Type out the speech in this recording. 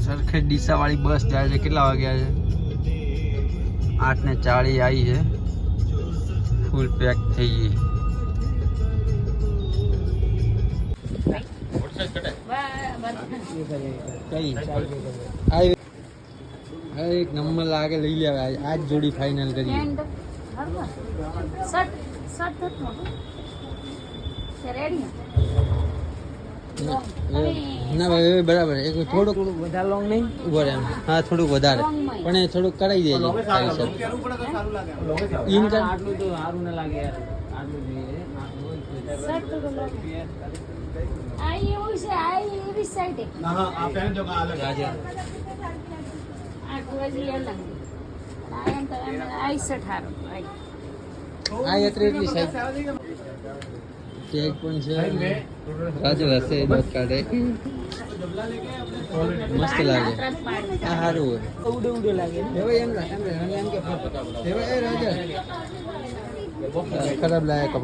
સરખે ડીસા વાળી બસ જાય છે. કેટલા વાગ્યા છે? 8:40 આવી છે. ફૂલ પેક થઈ ગઈ. એક નંબર લાગે, લઈ લેવા. આજ જોડી ફાઇનલ કરી. ના ભાઈ બરાબર. એક થોડુંક વધારે લોંગ નહીં ઉભો રહે. હા થોડુંક વધારે, પણ એ થોડુંક કરાવી દેજો. આટલું તો સારું ના લાગે યાર. આટલું જોઈએ. એટલી સાઈડ ટેગ પણ છે. રાજુ હશે દોત કાઢે. મસ્ત લાગે. આ સારું હોય. ઉડે ઉડે લાગે એમ કે ખરાબ લાગે.